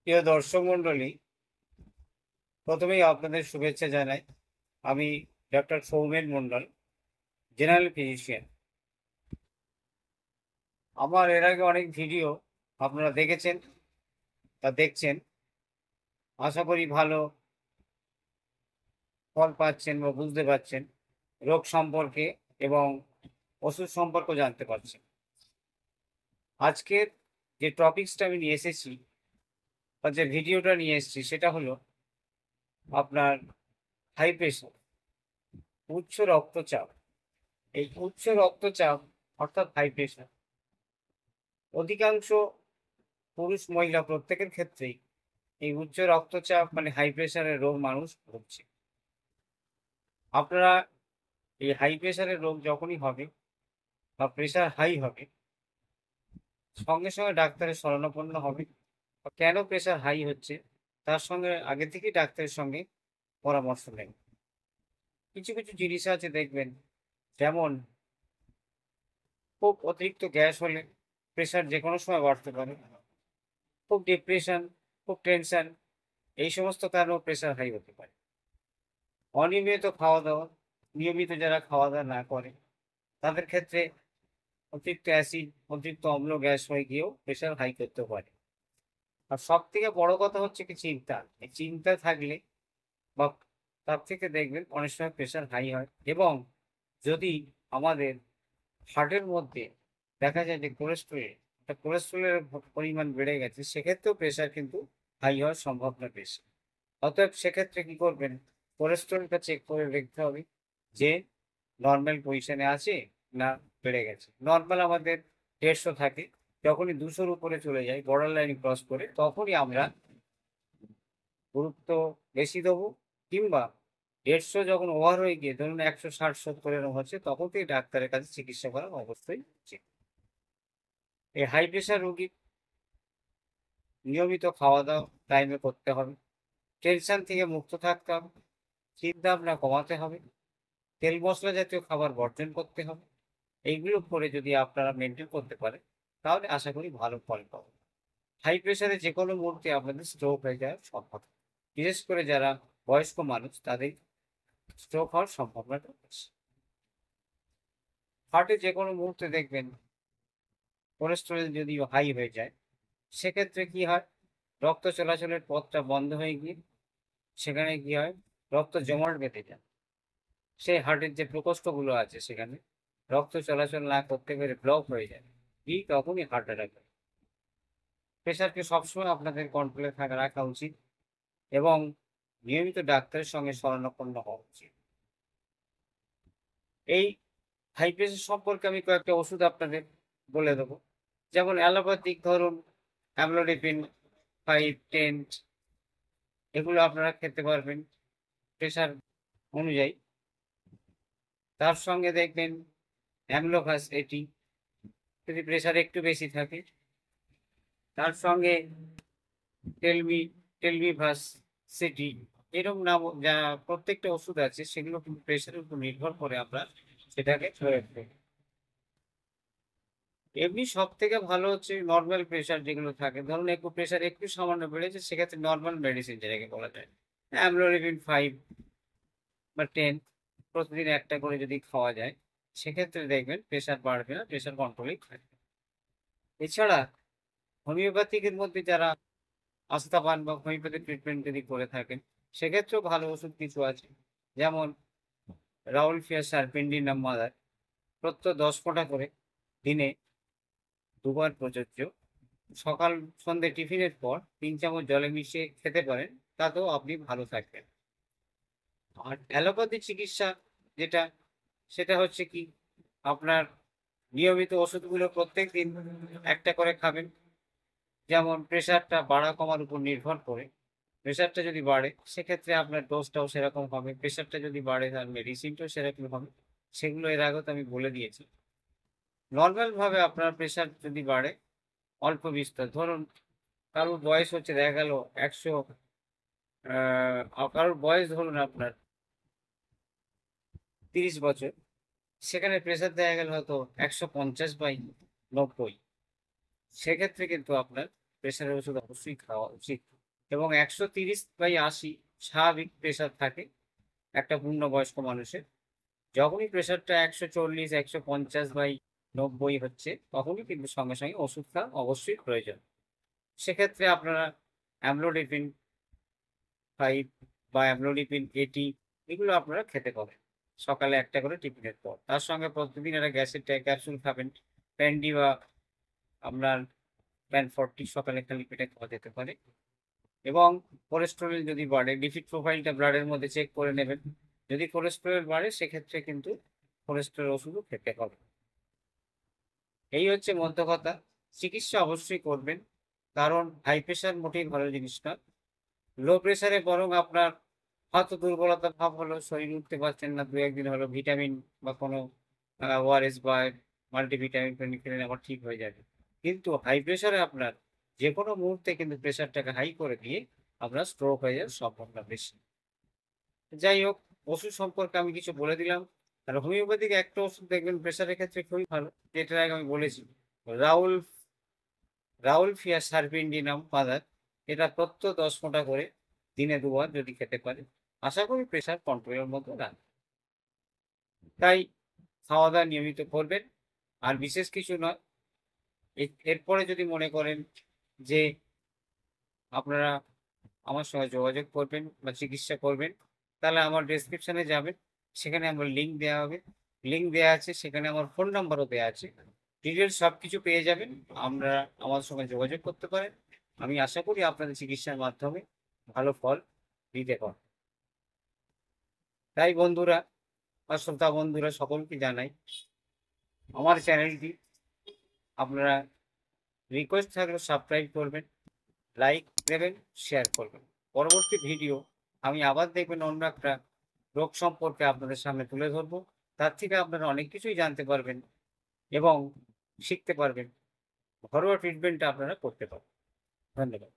প্রিয় দর্শক মণ্ডলী, প্রথমেই আপনাদের শুভেচ্ছা জানাই। আমি ডক্টর সৌমেন মণ্ডল, জেনারেল ফিজিশিয়ান। আমার এর আগে অনেক ভিডিও আপনারা দেখেছেন বা দেখছেন। আশা করি ভালো ফল পাচ্ছেন বা বুঝতে পারছেন রোগ সম্পর্কে এবং ওষুধ সম্পর্কেও জানতে পারছেন। আজকের যে টপিকসটা আমি নিয়ে এসেছি বা যে ভিডিওটা নিয়ে এসেছি সেটা হলো আপনার হাই প্রেশার, উচ্চ রক্তচাপ। এই উচ্চ রক্তচাপ অর্থাৎ হাই প্রেশার অধিকাংশ পুরুষ মহিলা প্রত্যেকের ক্ষেত্রেই এই উচ্চ রক্তচাপ মানে হাই প্রেশারের রোগ মানুষ ভুগছে। আপনারা এই হাই প্রেশারের রোগ যখনই হবে বা প্রেশার হাই হবে, সঙ্গে সঙ্গে ডাক্তারের শরণাপন্ন হবে। কেন প্রেশার হাই হচ্ছে তার সঙ্গে আগে থেকেই ডাক্তারের সঙ্গে পরামর্শ নেন। কিছু কিছু জিনিস আছে দেখবেন, যেমন খুব অতিরিক্ত গ্যাস হলে প্রেশার যে কোনো সময় বাড়তে পারে। খুব ডিপ্রেশন, খুব টেনশন, এই সমস্ত কারণেও প্রেশার হাই হতে পারে। অনিয়মিত খাওয়া দাওয়া, নিয়মিত যারা খাওয়া দাওয়া না করে তাদের ক্ষেত্রে অতিরিক্ত অ্যাসিড, অতিরিক্ত অম্ল গ্যাস হয়ে গিয়েও প্রেশার হাই করতে পারে। আর সব থেকে বড় কথা হচ্ছে কি চিন্তা। এই চিন্তা থাকলে বা তার থেকে দেখবেন অনেক সময় প্রেশার হাই হয়। এবং যদি আমাদের হার্টের মধ্যে দেখা যায় যে কোলেস্ট্রলের পরিমাণ বেড়ে গেছে, সেক্ষেত্রেও প্রেশার কিন্তু হাই হওয়ার সম্ভাবনা বেশি। অতএব সেক্ষেত্রে কি করবেন, কোলেস্টেরলটা চেক করে দেখতে হবে যে নর্মাল পজিশনে আছে না বেড়ে গেছে। নর্মাল আমাদের ১৫০ থাকে, যখনই ২০০-র উপরে চলে যায়, বর্ডার লাইন ক্রস করে, তখনই আমরা গুরুত্ব বেশি দেবো। কিংবা ১৫০ যখন ওভার হয়ে গিয়ে ধরুন ১৬০-৭০ এরকম হচ্ছে, তখন থেকে ডাক্তারের কাছে চিকিৎসা করা অবশ্যই উচিত। এই হাই প্রেশার রোগী নিয়মিত খাওয়া দাওয়া টাইমে করতে হবে, টেনশন থেকে মুক্ত থাকতে হবে, চিন্তা ভাবনা কমাতে হবে, তেল মশলা জাতীয় খাবার বর্জন করতে হবে। এইগুলো করে যদি আপনারা মেনটেন করতে পারেন, তাহলে আশা করি ভালো ফল পাবেন। হাই প্রেশারে যে কোনো মুহূর্তে আপনাদের স্ট্রোক হয়ে যাওয়ার সম্ভাবনা, বিশেষ করে যারা বয়স্ক মানুষ তাদের স্ট্রোক হওয়ার সম্ভাবনাটা বেশি। হার্টে যে কোনো মুহূর্তে দেখবেন কোলেস্টেরল যদি হাই হয়ে যায়, সেক্ষেত্রে কি হয়, রক্ত চলাচলের পথটা বন্ধ হয়ে গিয়ে সেখানে কি হয়, রক্ত জমাট বেঁধে যায়। সেই হার্টের যে প্রকোষ্ঠগুলো আছে সেখানে রক্ত চলাচল না করতে পেরে ব্লক হয়ে যায়। তখনই হার্ট অ্যাটাক হয়। প্রেশারকে সবসময় আপনাদের কন্ট্রোলে রাখা উচিত এবং নিয়মিত ডাক্তারের সঙ্গে শরণাপন্ন হওয়া উচিত। এই হাই প্রেশার সম্পর্কে আমি কয়েকটা ওষুধ আপনাদের বলে দেবো। যেমন অ্যালোপ্যাথিক ধরুন অ্যামলোডিপিন 5, 10, এগুলো আপনারা খেতে পারবেন প্রেশার অনুযায়ী। তার সঙ্গে দেখবেন অ্যামলোভাস এটি, যদি প্রেশার একটু বেশি থাকে। তার সঙ্গে টেলমি টেলমিভাস সিটি, এরকম নাম যা প্রত্যেকটা ওষুধ আছে সেগুলো কিন্তু প্রেশারের উপর নির্ভর করে আমরা সেটাকে প্রয়োগ করি। এমনি সব থেকে ভালো হচ্ছে নর্মাল প্রেশার যেগুলো থাকে, ধরুন একটু প্রেশার একটু সামান্য বেড়েছে, সেক্ষেত্রে নর্মাল মেডিসিন যেটাকে বলা যায় অ্যামলোডিপিন 5 বা 10 প্রতিদিন একটা করে যদি খাওয়া যায়, সেক্ষেত্রে দেখবেন প্রেশার বাড়বে না, প্রেশার কন্ট্রোলেই থাকবে। এছাড়া হোমিওপ্যাথিকের মধ্যে যারা আস্থা পান বা হোমিওপ্যাথি ট্রিটমেন্ট যদি করে থাকেন, সেক্ষেত্রেও ভালো ওষুধ কিছু আছে। যেমন রাউলফিয়া সারপেন্ডিনাম মাদার, প্রত্যহ ১০ ফোঁটা করে দিনে ২ বার প্রযোজ্য। সকাল সন্ধ্যে টিফিনের পর ৩ চামচ জলে মিশিয়ে খেতে পারেন, তাতেও আপনি ভালো থাকবেন। আর অ্যালোপ্যাথি চিকিৎসা যেটা, সেটা হচ্ছে কি, আপনার নিয়মিত ওষুধগুলো প্রত্যেকদিন একটা করে খাবেন। যেমন প্রেশারটা বাড়া কমার উপর নির্ভর করে, প্রেশারটা যদি বাড়ে সেক্ষেত্রে আপনার ডোজটাও সেরকম হবে, প্রেশারটা যদি বাড়ে তার মেডিসিনটাও সেরকম হবে। সেগুলো এর আগেও তো আমি বলে দিয়েছি। নর্মাল ভাবে আপনার প্রেশার যদি বাড়ে, অল্প বিস্তর ধরুন কারোর বয়স হচ্ছে দেখা গেল ১০০, কারোর বয়স ধরুন আপনার ৩০ বছর, সেখানে প্রেশার দেখা গেল হয়তো ১৫০/৯০, সেক্ষেত্রে কিন্তু আপনার প্রেশারের ওষুধ অবশ্যই খাওয়া উচিত। এবং 130/80 স্বাভাবিক প্রেশার থাকে একটা পূর্ণবয়স্ক মানুষের। যখনই প্রেশারটা 140 150/90 হচ্ছে, তখনই কিন্তু সঙ্গে সঙ্গে ওষুধ খাওয়া অবশ্যই প্রয়োজন। সেক্ষেত্রে আপনারা অ্যামলোডিপিন 5 বা অ্যামলোডিপিন 80 এগুলো আপনারা খেতে পারেন সকালে একটা করে টিফিনের পর। তার সঙ্গে প্রতিদিন একটা গ্যাসের ক্যাপসুল খাবেন। প্যান্ডি বা আপনার প্যান 40 সকালে খালি পেটে খাওয়া যেতে পারে। এবং কোলেস্টেরল যদি বাড়ে, লিপিড প্রোফাইলটা ব্লাডের মধ্যে চেক করে নেবেন। যদি কোলেস্টেরল বাড়ে সেক্ষেত্রে কিন্তু কোলেস্টেরল ওষুধও খেতে হবে। এই হচ্ছে মোদ্দা কথা। চিকিৎসা অবশ্যই করবেন, কারণ হাই প্রেশার মোটেই ভালো জিনিস না। লো প্রেশারে বরং আপনার হয়তো দুর্বলতা ভাব হলো, শরীর উঠতে পারছেন না, 2-1 দিন হলো ভিটামিন বা কোনো ওআরএস বা মাল্টিভিটামিন খেলে আবার ঠিক হয়ে যাবে। কিন্তু হাই প্রেশারে আপনার যেকোনো মুহূর্তে কিন্তু প্রেশারটাকে হাই করে দিয়ে আপনার স্ট্রোক হয়ে যাওয়ার সম্ভাবনা বেশি। যাই হোক, ওষুধ সম্পর্কে আমি কিছু বলে দিলাম। আর হোমিওপ্যাথিক একটা ওষুধ দেখবেন প্রেশারের ক্ষেত্রে খুবই ভালো, যেটার আগে আমি বলেছি। রাউল রাউলফিয়া সারপিন্ডিনাম পাউডার, এটা প্রত্যহ 10 ফোঁটা করে দিনে 2 বার যদি খেতে পারে, আশা করি প্রেশার কন্ট্রোলের মধ্যে রাখবে। তাই খাওয়া-দাওয়া নিয়মিত করবেন। আর বিশেষ কিছু নয়। এরপরে যদি মনে করেন যে আপনারা আমার সঙ্গে যোগাযোগ করবেন বা চিকিৎসা করবেন, তাহলে আমার ডেসক্রিপশনে যাবেন। সেখানে আমার লিঙ্ক দেওয়া হবে। লিঙ্ক দেওয়া আছে, সেখানে আমার ফোন নাম্বারও দেওয়া আছে। ডিটেলস সবকিছু পেয়ে যাবেন। আপনারা আমার সঙ্গে যোগাযোগ করতে পারেন। আমি আশা করি আপনাদের চিকিৎসার মাধ্যমে ভালো ফল দিতে পারব। তাই বন্ধুরা বা শ্রোতা বন্ধুরা সকলকে জানাই, আমার চ্যানেলটি আপনারা রিকোয়েস্ট থাকলে সাবস্ক্রাইব করবেন, লাইক দেবেন, শেয়ার করবেন। পরবর্তী ভিডিও আমি আবার দেখবেন অন্য একটা রোগ সম্পর্কে আপনাদের সামনে তুলে ধরবো। তার থেকে আপনারা অনেক কিছুই জানতে পারবেন এবং শিখতে পারবেন। ঘরোয়া ট্রিটমেন্টটা আপনারা করতে পারবেন। ধন্যবাদ।